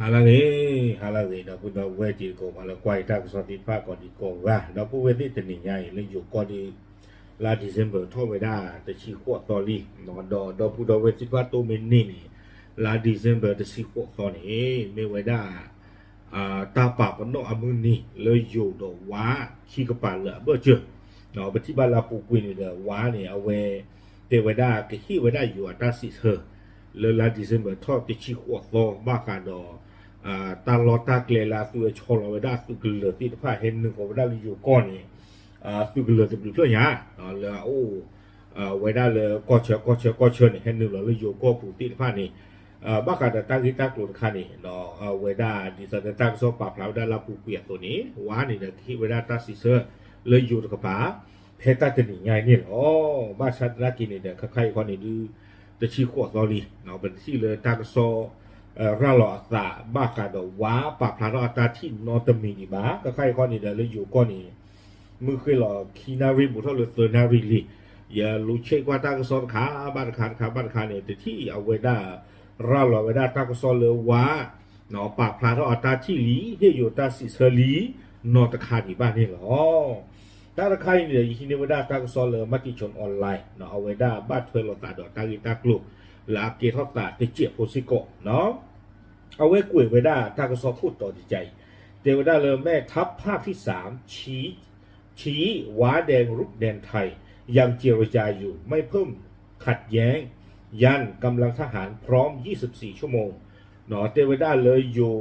halage da bu da weji ko mala kwai ta so ti pa ko di ko wa da bu we ti tni nyai le yu ko di la December ทอเวดาตะชีขวตอลีนอดอผู้ดอเวติว่าโตเมนี่นี่ลา December ตะชีขวตอนี่เมเวดาตาปาปนออมือนี่เลยอยู่ดอวาขี้กะปาละเบ่เจอเนาะปฏิบัติลาปูกุยนี่เดอวานี่เอาเวเตเวดากะขี้เวดาอยู่ตาสิเธอle la December ทอตะชีขวตอมากาดอตาลอตาเกลลาตัวชอลเวดาสุกเลติพาเห็นนึงของเวดาอยู่ก่อนนี่สุกเลยจะเป็นเพื่อนยาเลยโอ้ไว้ได้เลยก็เชื่อเนี่ยเห็นหนึ่งเลยโยก็ผู้ติดผ้านี่บ้าการตั้งที่ตั้งกลุ่มคันนี่เนาะไว้ได้ดิฉันตั้งโซปาพลาวได้รับผู้เปียกตัวนี้ว่านี่เนี่ยที่ไว้ได้ตั้งสิเซอร์เลยอยู่กับป๋าเพต้าจะหนีไงนี่อ๋อบ้าชัดนักกินเนี่ยใครคนนี้ดูจะชี้ขวดตอรีเนาะเป็นที่เลยตั้งโซร่าหล่อตาบ้าการดว่าปาพลาวตาที่นอตมีนี่บ้าใครคนนี้เดี๋ยวเลยอยู่ก้อนนี้มือเคยหล่อคีนารีบุตรเลยเซอร์นารีลีอย่ารู้เช็คว่าตั้งซ้อนขาบ้านขาเนี่ยแต่ที่เอาไว้ได้เราไว้ได้ตั้งซ้อนเลยว่าเนาะปากพลาดเราตาที่ลีเฮียอยู่ตาสิเซลีนอตะขาดีบ้านนี่หรอตั้งตะขาเนี่ยยี่นี่ไว้ได้ตั้งซ้อนเลยมัติชนออนไลน์เนาะเอาไว้ได้บ้านเทวโลตาดอกตากีตากลุลาเกทอตาเตเจียโพสิโกเนาะเอาไว้กุยไว้ได้ตั้งซ้อนพูดต่อใจเทวดาเลยแม่ทัพภาคที่3ชี้ว้าแดงรุกแดนไทยยังเจรจาอยู่ไม่เพิ่มขัดแย้งยันกำลังทหารพร้อม24ชั่วโมงเนาะเทวดาเลยอยู่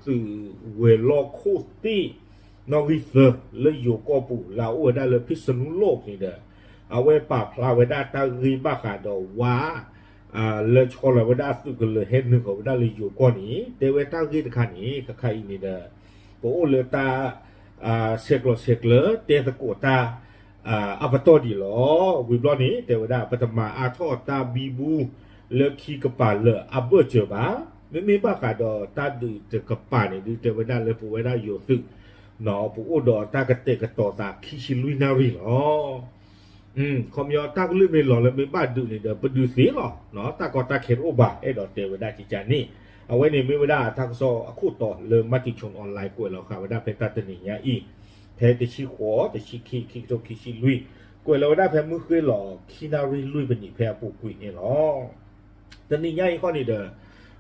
สื่อเวลอคูตี้นอริเซอร์เลยอยู่กอปูลาวได้เลยพิษณุโลกนี่เด้อเอาไว้ปราบพลาไว้ได้ตารีบ้าขาดว้าเลยชอลไว้ได้สุดเลยเห็นหนึ่งของได้เลยอยู่ก้อนนี้เทวดารีตะขันนี้ใครนี่เด้อโอ้เลยตาเสกเลยเตะตะโกตาอัปโตดีหรอวิบล้อนี้เทวดาปฐมาอาทอตาบีบูเลคีกปาเลอับเบอร์เจอบาไม่มีบ้าขาดอตาดูเจกปาเนี่ยดูเทวดาเลยผู้ไว้ได้อยู่ซึหนอผู้อุดอตากระเตกระต่อตาคิชิลุยนารีหรอคอมยอตากลืมไม่หล่อเลยไม่บ้าดูเนี่ยเดี๋ยวไปดูสีหรอเนาะตากอตาเขนโอบาดอเทวดาจิจานี่เอาไว้ในไม่ได้ทางโซคู่ต่อเริ่มมาติชนออนไลน์กวยเราค่ะว่าได้เป็นตาตนียอีแพ้แต่ชีขวแต่ชีคีโตคีชีลุยกวยเราได้แพ้มือเคยหล่อคีนารีลุยเป็นอีแพ้ปูกุยเนี่ยหรอตนียอีข้อนี้เด้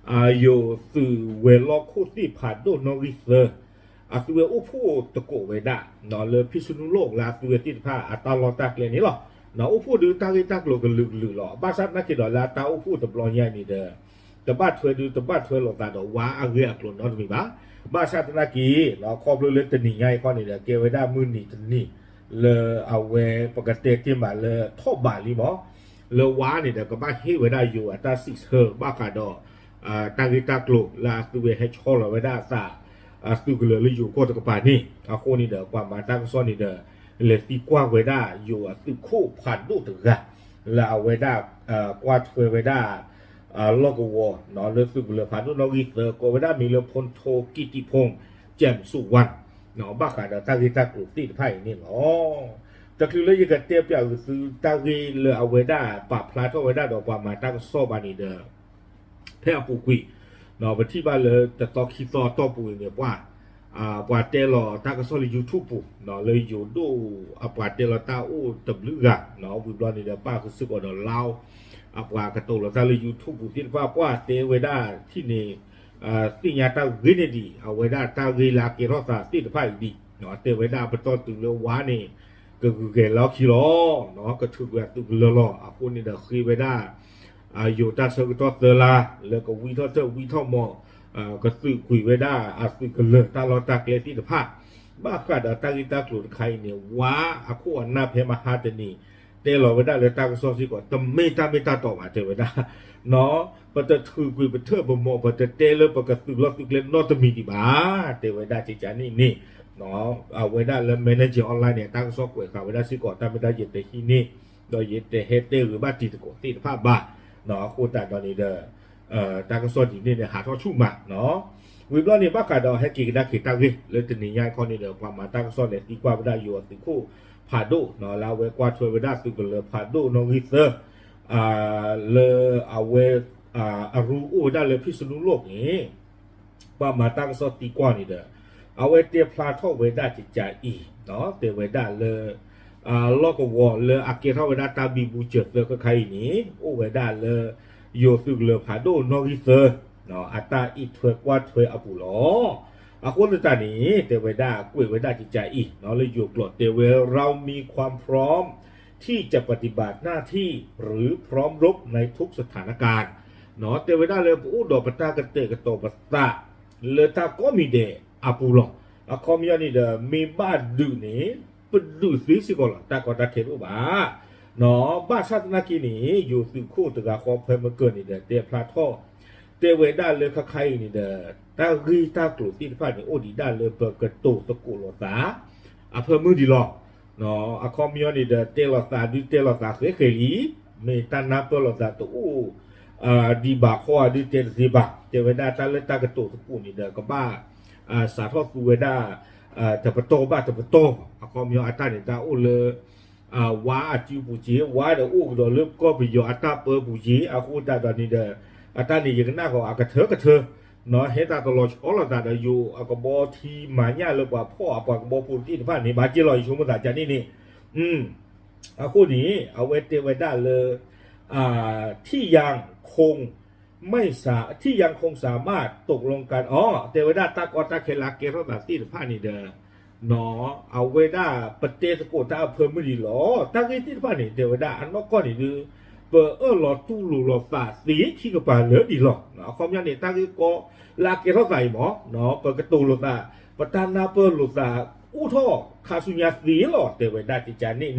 ออยู่สื่อเวลคู่ที่ผ่านโดนนอริเซอร์สื่ออุพูตะโกเวดานอเลยพิษณุโลกลาสื่อติดผ้าตาลอตากเลยนี่หรอนออุพูดูตากิตากโลกันลือหรอบ้าซัดนักกิดลาตาอุพูตะบลอยใหญ่นี่เด้อแต่บ้านเธอดูแต่บ้านเธอหลอกตาดอกว้าอาเกะกลุ่นนอนมีบ้าบ้านชาตินากีเราครอบเลือดตนีไงข้อนี้เด้อเกวด้ามือนี่ตนีเลยเอาเวปกติที่มาเลยทบบาลีหมอเลยว้านี่เด้อก็บ้านเฮวด้าอยู่ตาสิเธอบ้าขาดอตากิตากลุ่นลาตัวเวให้ชอลเวด้าซาตัวกเลยอยู่ก็ตะกปานี่เอาโคนี่เด้อความมาตั้งซ้อนนี่เด้อเลยตีกว้างเวด้าอยู่ตัวคู่ผ่านดูถึงกันแล้วเอาเวด้ากวาดเวด้าโลกวัวนอนเลือดสุกเลือดผ่านด้วยนอริเซอร์ก็ไม่ได้มีเรือพลโทกิติพงษ์แจ่มสุวรรณเนาะบ้าขาดตากีตากลุ่มตีไพ่นี่เนาะแต่คือเรื่องยังเตี้ยเปียกคือตากีเรือเอาไว้ได้ปรับพลาดเอาไว้ได้ดอกว่ามาตั้งโซบานีเดอร์แพ้ปูกุยเนาะไปที่บ้านเลยแต่ต่อคีซอต่อปูเนี่ยว่าเตลอตากระโซลิยูทูบปูเนาะเลยอยู่ดูว่าเตลอตาอู้ตบลึกอะเนาะวิบลอนี่เดอป้าคือสึกว่าเนาะลาวว่ากระตุกเราจะเลยยูทูบที่ว่าเตเวด้าที่นี่สิ่งยาตาเกเนดีเอาเวด้าตาเกลาเกรอสาติดไฟดีเนาะเตเวด้าเป็นต้นตึงเรือวานี่ก็คือเกล้อคิโลเนาะก็ถือแบบตึงเรือล้อคนนี้เด็กคือเวด้าอยู่ตาเซอร์ตัวเตลาแล้วก็วีทอเตอร์วีทอมอก็สื่อคุยเวด้าสื่อกันเลยตาเราตาเกลติดผ้าบ้ากัดตากิตากลุ่นใครเนี่ยว้าคู่อันนาเพมาฮาเตนีเตลอไว้ได้เลยตากระสอบสิก่อนแต่ไม่ตาต่อมาเทวดาเนาะปะจะถือกุยปะเทอร์บมอปะจะเตลปะกระตุกล็อกตุกเล่นนอตมีดีบ้าเทวดาจิจานี่เนาะเอาไว้ได้แล้วแมเนเจอร์ออนไลน์เนี่ยตากระสอบกุยข่าวไว้ได้สิก่อนแต่ไม่ได้เย็นแต่ที่นี่โดยเย็นแต่เฮดเตหรือบ้าตีตะโกตีภาพบ้าเนาะคู่แต่ตอนนี้เด้อตากระสอบที่นี่เนี่ยหาท่อชุ่มมาเนาะวิบล้อนี่บ้าขาดให้กินได้ขีดตั้งวิเลยจะหนีง่ายข้อนี้เด้อความมาตากระสอบเนี่ยดีกว่าไม่ได้อยู่ติคู่พาดูเนาะเราเวกว่าช่วยไปได้สุดกันเลยพาดูน้องฮิเซอร์เลยเอาเวอารูอูได้เลยพิษณุโลกนี้ ว่ามาตั้งสติกว่านี่เด้อเอาไว้เตียพลาท่อเวด้าจิตใจอีเนาะเตเวด้าเลยลอกวอเลยอาเกท่อเวด้าตาบีบูเจตเลยก็ใครนี่โอเวด้าเลยโยซึกเลยพาโดนอริเซอร์เนาะอัตตาอีถวยกว่าถวยอปุลออาคนตานี้เตเวด้ากุ้ยเวด้าจิตใจอีเนาะเลยอยู่กลดเตเวเรามีความพร้อมที่จะปฏิบัติหน้าที่หรือพร้อมรบในทุกสถานการณ์เนาะเตเวด้าเลยผู้ดอกปตากเตกโตปตาเลยตาก็มีเดอปุลออะคอมยานี่เดมีบ้านดูนี่ปดูสิสิกอละตาก็ตาเขรุบาเนาะบ้านชาตินากีนี่อยู่สึคู่ตะกาขอเพิ่มมาเกินนี่เดเตพลาท่อเตเวด้าเลยใครนี่เดตารีตากลุที่พานี่โอดีด้าเลยเปิดกระตุตะกุโลตาอะเพิ่มมือดีหรอเนาะอะคอมยานี่เดเตลอตาดูเตลอตาเคยลีเมตานาเปลอตาตูดีบาข้อดีเตดีบาเตเวด้าตาเลยตากระตุตะกุนี่เดก็บ้าสาทอสูเวด้าแต่ประตูบ้าแต่ประตูอะคอมยาอัตตาเนี่ยตาโอเลยว้าจิวปูจีว้าเดอู้ก็เริ่มก็ไปยออัตตาเปิดปูจีอะคูตาตอนนี้เดอัตตานี่ยังน่าก็อากระเถอะเนาะเฮตาตลอดชอลตาเดอยู่อะก็บ่ทีหมาญาเลยว่าพ่ออะก็บ่พูดที่ผ่านนี่บาจิลอยชุมตาจานี่อะคูนี้เอาเวเตเวด้าเลยที่ยังคงไม่ที่ยังคงสามารถตกลงกันเทวดาตากอตาเคลาเกรตาที่ผ่านนี่เดเนาะเอาเวด้าปเตสโกตาเพิ่มไม่ดีหรอตาที่ผ่านนี่เทวดาอันนอกก็นี่ดูเปหลอตู้หลูหลอตาสีขี้กระปาเหลือดีหรอกเนาะความยันนี่ตาที่ก็ลาเกรใส่หมอเนาะเปิดกระตูหลอตาปตานาเปิดหลอตาอู้ท่อคาสุญญาสีหรอเทวดาจิจานี่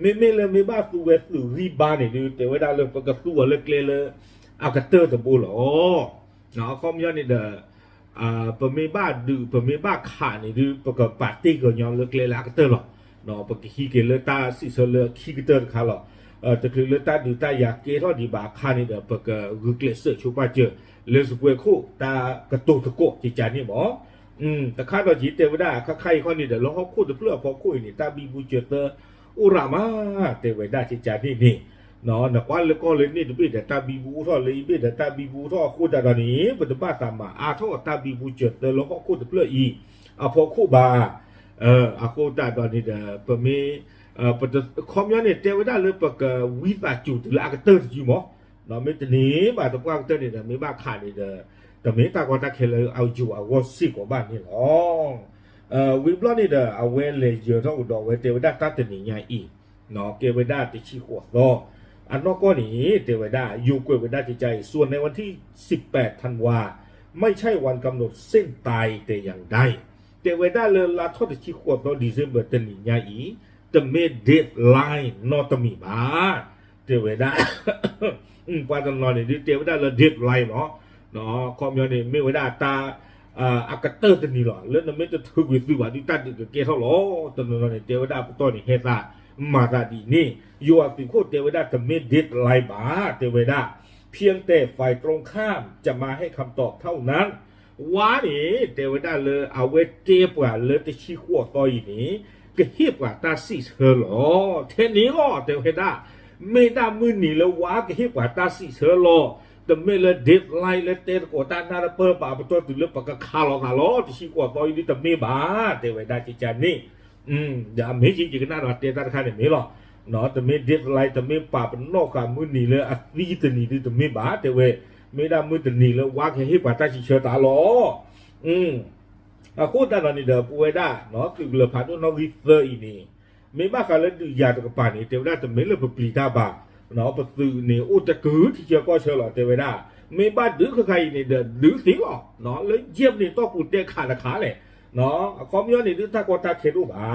ไม่เลยไม่บ้าสูเวสูรีบานี่ดูเทวดาเลยเปิดกระตูเลยเกลเลยอากาเตอร์ตะบูหรอเนาะคอมยอนนี่เดปะเมบ้าดูปะเมบ้าขานี่ดูปะกปาร์ตี้ก็ยอมเลิกเลยอากาเตอร์หรอเนาะปะขี้เกลตาสิเสลขี้เกเตอร์ขาหรอแต่คือเลตาดูตาอยากเกทอดีบาขานี่เดปะกรุกเลเซอร์ชูปาเจอเลสุเวคู่ตากระตุตะโกจิจานี่หมอแต่ข้าตอนจีเทวดาข้าใครข้อนี้เดแล้วเขาคู่ตะเพื่อพอคู่นี่ตาบีบูเจเตอร์อุรามาเทวดาจิจานี่เนาะนักวันเลยก็เลยนี่ดูไปแต่ตาบีบูท่อเลยไปแต่ตาบีบูท่อคู่ตานี้ปัจจุบันตามมาท่อตาบีบูเจตแล้วก็คู่ตะเพื่ออีพอคู่บาคู่ตาตอนนี้เดปะเมปัจจุคอมยันเนี่ยเทวดาเลยปะกวิบาจูตุลากเตอร์อยู่มั้งเนาะไม่ตนี้บาตะกวางเตอร์เนี่ยไม่บ้าขาดเนี่ยแต่ไม่ตากอตาเคเลยเอาอยู่เอาวอสิกว่าบ้านนี่หรอวิบล้อนี่เอาเวเลยเยอะเท่าอุดรเวเทวดาตัดตัวนี้ไงอีเนาะเทวดาติชิขวดล้ออันนอกก็นี้เทวดาอยู่กวยเวดาจิตใจส่วนในวันที่18ธันวาไม่ใช่วันกำหนดเส้นตายแต่อย่างใดเทวดาเลยลาทอดชิขวดล้อดีเซมเบอร์ตันนี้ไงอีแต่เมดเดดไลน์นอตมีบาเทวดาปาตันนอนนี่เทวดาเลยเดดไลน์เนาะคอมยอนนี่ไม่เวดาตาอากาเตอร์ตันนี้หรอเรื่องนั้นไม่จะถึงวิสุวรรณที่ตัดกับเกท่าหรอตันนอนนี่เทวดาปุ๊ตัวนี่เฮตามาดาดีนี่อยู่อัติโคเทวดาแต่ไม่เด็ดไลบาเทวดาเพียงแต่ฝ่ายตรงข้ามจะมาให้คำตอบเท่านั้นว่านี่เทวดาเลยเอาไว้เจ็บกว่าเลยแต่ชี้ขั้วต่อยนี้ก็เฮียบกว่าตาสีเธอหรอเทนี้หรอเทวดาไม่ได้มือหนีแล้วว่าก็เฮียบกว่าตาสีเธอหรอแต่ไม่เลยเด็ดไลเลยเตะกว่าตาหน้าเปิดปากประตูถึงเลือกปากคาหรอที่ชี้ขั้วต่อยนี้แต่ไม่บาเทวดาจิจานี่อย่าไม่จริงจริงน่ารักเตะตาข้าเนี่ยไม่หรอเนาะแต่ไม่เด็ดไลแต่ไม่ป่าเป็นนอกการมือหนีเลยนี่ตัวนี้แต่ไม่บาแต่เว้ไม่ได้มือตัวนี้แล้วว่าแค่ให้ป่าตาชิเชตาหรอคู่ตาตอนนี้ป่วยได้เนาะคือเลยผ่านนอกริเซอร์อีนี่ไม่บ้ากันแล้วดูยาตัวกับป่านี่แต่ว่าแต่ไม่เลยปลีตาบาเนาะประตูเนี่ยโอ้จะกือที่เชื่อก็เชื่อหรอแต่ว่าได้ไม่บ้าดื้อใครนี่ดื้อสิหรอเนาะเลยเยี่ยมนี่ต้องปูเตะขาดขาเลยเนาะคอมยอนนี่ดื้อถ้ากอตาเครูบา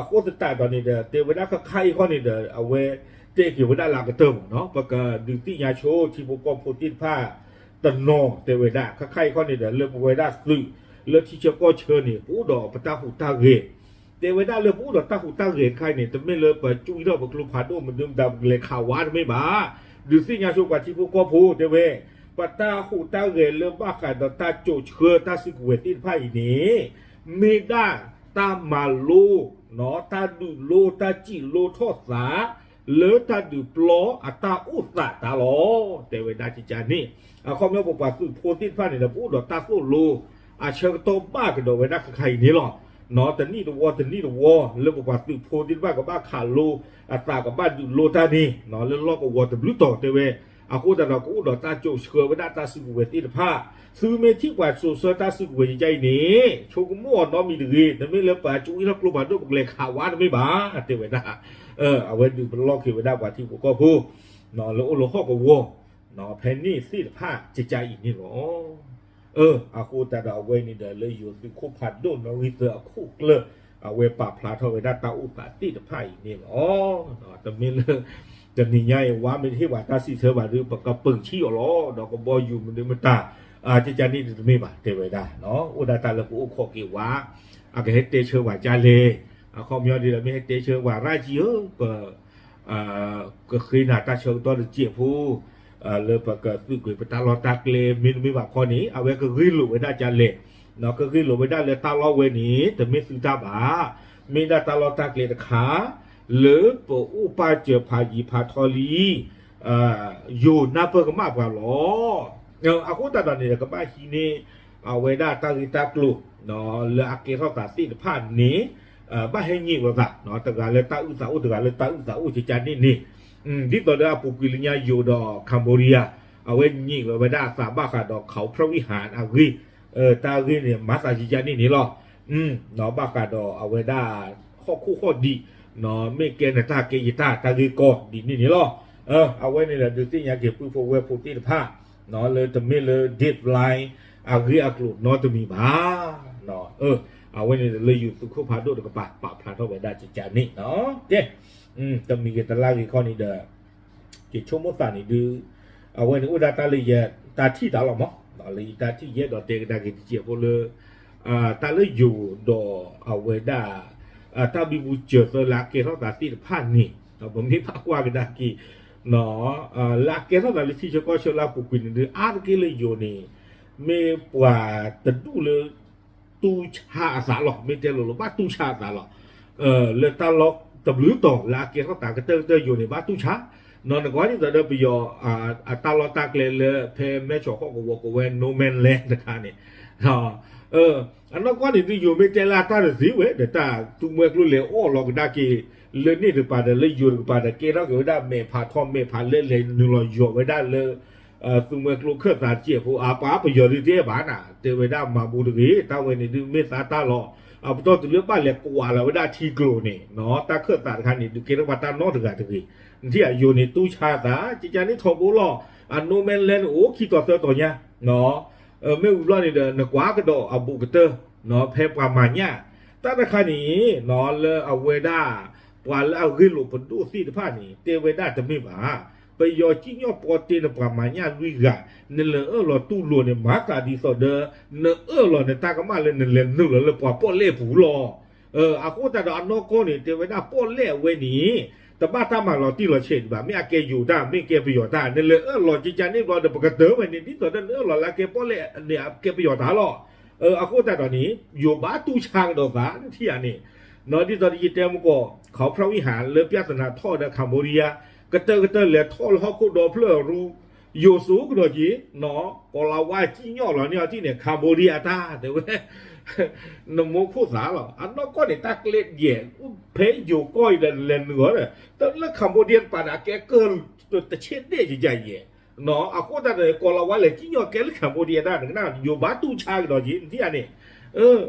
โคตรตายตอนนี้เทวดาใครข้อนี้เอาไว้เตะเกี่ยวกับด้านหลังกระเติมเนาะประกาศดึงที่ยาโชที่พวกกองโปรตีนผ้าตันนอเทวดาใครข้อนี้เรื่องเวดาสื่อเรื่องที่เชื่อก็เชิญนี่ผู้ดอกปตาหูตาเรเทวดาเรื่องผู้ดอกตาหูตาเรใครเนี่ยแต่ไม่เลยเปิดจุ้ยดอกกลุ่มผาโดมันดึงดำเลยข่าววานไม่บ้าดึงที่ยาโชกว่าที่พวกก็พูดเทวปตาหูตาเรเรื่องบ้าการตาโจเชื่อตาสิกเวตินผ้าอีนี้ไม่ได้ตามาลูเนาะตาดูโลตาจิโลทอดสา เลอตาดูปลออัตาอุตตาลอแต่เวลาจิจานี่ข้อมูลบอกว่าคือโพธิฟ้าเนี่ยนะพูดดอกตาสู้รูเชิงโตบ้ากันดอกเวลาใครนี่หรอเนาะแต่นี่ตัวแต่นี่ตัวเรื่องบอกว่าคือโพธิฟ้ากับบ้าขาลูอัตรากับบ้านดูโลตานี่เนาะเรื่องล้อกับวัวแต่บลูต่อแต่เวคูแต่เราก็อุดตาโจเชื่อว่าตาสุกเวทีผ้าซื้อเมที่กว่าสุดตาสุกเวทีใจนี้โชกุมั่วน้องมีดีแต่ไม่เลือกป่าจุ้ยรักลูกบ้านด้วยบอกเลยข่าวว่าไม่บ้าแต่เวลาเอาไว้ดูเป็นล้อคือเวลาว่าที่ผมก็พูดเนาะแล้วโอ้โหก็วัวเนาะเพนนี่สีผ้าจิตใจอีกนี่หรอคูแต่เราไว้นี่เดี๋ยวเลยอยู่ที่คู่พันดุนเราวิเตอร์คู่เลยเอาไว้ปราบพลาเท่าไว้ได้ตาอุตติผ้าอีกนี่หรอเนาะแต่ไม่เลือกจะนี่ไงว่าไม่ที่ว่าตาสีเธอว่าหรือปากกระปึงชี้อ๋อดอกกระบอกอยู่มันเดิมตาจิจานี่ไม่บาเทวดาเนาะอุดาตาละกูอุคอกิว่าก็ให้เตเชว่าจาเลข้อมีอะไรไม่ให้เตเชว่าราจีก็เคยหน้าตาเชิงตัวเจียผู้เลยปากกระตุ้ยกุยปตาลอตาเกลมินไม่ว่าข้อนี้เอาไว้ก็ขึ้นหลุดไว้ได้จาเลเนาะก็ขึ้นหลุดไว้ได้เลยตาล้อเวนี้แต่ไม่ซื้อตาบ้าไม่ได้ตาลอตาเกลขาหรือปอุปาเจพายีพาทอลีอยู่นับเพิ่มมากกว่าหรออากูตัดตอนนี้ก็บ้าทีนี้เอาไว้ได้ตาลิตากลุเนาะเลืออาเกเข้าตาสีผ่านนี้บ้าให้ยิ่งกว่าเนาะแต่การเลยตาอุตสาอุตการเลยตาอุตสาอุจิจานี่ที่ตอนนี้ปุกิลิญาอยู่ดอกคัมโบเดียเอาไว้ยิ่งไว้ได้สาบ้าขาดอกเขาพระวิหารอากีตากีเนี่ยมาสาจิจานี่หรอเนาะบ้าขาดอกเอาไว้ได้ข้อคู่ข้อดีเนาะไม่เกณฑ์ตาเกยิตาตากีกอดดีนี่หรอเอาไว้ในระดับที่อยากเก็บผู้โฟเวผู้ที่ผ้าเนาะเลยจะไม่เลยเด็ดไลน์อากีอากลุเนาะจะมีบ้าเนาะเอาไว้ในเลยอยู่ตุกข้อพาดูกับปะพาเท่าไว้ได้จิจานี่เนาะเจ้จะมีกันตลาดอีกข้อนี้เด้อจิชั่วโมงตานี่ดูเอาไว้ในอุดาตาลีเยตาที่ดาวหรอมั้งตาลีตาที่เยดอเตกดากิเจียพอเลยตาเลยอยู่ดอเอาไว้ได้ตาบิบูเจอร์ลาเกเท่าตาที่ผ่านนี่ผมนี่พักว่ากันได้กี่เนาะลาเกเท่าตาลิที่จะก็เชื่อลาปุกินหรืออาร์เกเลยอยู่นี่ไม่ปว่าแต่ดูเลยตูชาสาหรอกไม่เจอหรอกบ้าตูชาสาหรอกเลยตาล็อกตบลื้อต่อลาเกียเขาต่างกันเตออยู่ในบ้านตู้ช้านอนก่อนที่จะเดินไปยอตาลอตาเกลเลยเพย์แม่ชอเขาก็วอกเวนโนแมนแลนด์นะคะเนี่ยอันนั้นก่อนที่อยู่ไม่เจลาตาหรือสิเว้เดี๋ยวตาตุ้มเมื่อรู้เลยโอ้ลองได้กี่เรื่องนี้ถึงป่าเดี๋ยวเลยอยู่ถึงป่าเดี๋ยวเกล้าเกิดได้เมพาทอมเมพาเล่นเลยนึกเราหยอกไว้ได้เลยตุ้มเมื่อรู้เครื่องตาเจี๊ยบผู้ป้าไปหยอดที่เจี๊ยบบ้านอ่ะเจอไว้ได้มาบูดกี้ตาเว้ในดูเมตาตาหล่อเอาตัวตัวเลือกบ้านเล็กกว่าแล้วได้ทีกลัวนี่เนาะตาเครื่องตาคันนี่ดูเกล้าว่าตาโน้ตถึงกันถึงที่อยู่ในตู้ชาตาจิจานี่ทอบุลอโนแมนแลนด์โอ้ขี้ตัวตัวเนี้ยเนาะไม่รู้นี่เดินกว่าก็โดอาบุกเตอร์เนาะเพปประมาณเนี้ยแต่ในคันนี้เนาะเลยเอาเวด้าว่าแล้วเอาขึ้นหลุดผลดูสิที่ผ่านนี่เตเวด้าจะไม่มาไปยอจิ้งยอปอตีนประมาณเนี้ยลุยกะเนี่ยเลยเราตู้ล้วนเนี่ยมากาดีสอดเดอเนี่ยเราเนี่ยตากมาเลยเนี่ยนึกเลยปอปอเล่ผูรออากูแต่ดอนนอกก็เนี่ยเตเวด้าปอเล่เวนี้แต่บ้านตามาเราที่เราเช่นแบบไม่อาเกอยู่ได้ไม่เกประโยชน์ได้เนี่ยเลยเราจริงจังนี่เราเดี๋ยวปกติวันนี้ที่ตัวนั้นเราละเกปอเล่เนี่ยเกประโยชน์หาหรออากูแต่ตอนนี้อยู่บ้านตู้ช่างดอกบ้านที่อันนี้นอนที่ตอนนี้เต็มก็เขาพระวิหารเลือพิจารณาทอดในคัมโบเดียกระเตอเลยทอดเขาคุดเพลรูอยู่สูงกว่าจีเนาะก็เราว่าที่ย่อเราเนี่ยที่เนี่ยคัมโบเดียตาเดี๋ยวนโมพูดสาหรออันนั้นก็เนี่ยตักเล็ดเย่เพยอยู่ก้อยเดินเล่นเหนือเลยแต่เรื่องคัมโบเดียนป่านะแกเกินตัวเช็ดได้ใหญ่ๆเนาะอากูแต่เลยก็เราว่าเลยที่ย่อแกเรื่องคัมโบเดียได้หนึ่งหน้าอยู่บ้านตู้ชางดอกจีที่อันนี้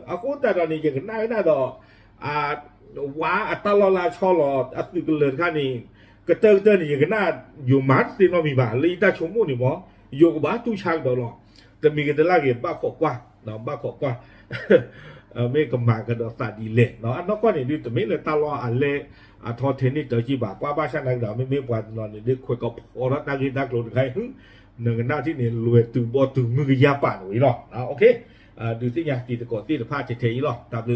อากูแต่ตอนนี้ยังหน้าดอกว่าอัตลอลาชอลออัตตุเลินข้านี่ก็เตอนี่ยังหน้าอยู่มัดสินมีบ้าเลยตาชมูนี่มั้งอยู่กับบ้านตู้ชางดอกหรอกแต่มีกันแต่ละเรื่องบ้าขอกว่าเนาะบ้าขอกว่าไม่กำมากันดอกสาดีเล่เนาะอันนั้นก็เนี่ยดูแต่ไม่เลยตาลออันเล่ทอเทนนี่เจอจีบากว่าบ้านช่างนักดาวไม่กว่านอนเนี่ยคุยกับพอรัตนากินนักลงใครหนึ่งหน้าที่เนี่ยรวยตื่นบ่ตื่นมือยาป่านหรือหรอโอเคดูสิเนี่ยตีตะกอตีตะผ้าเฉยๆหรอตามดู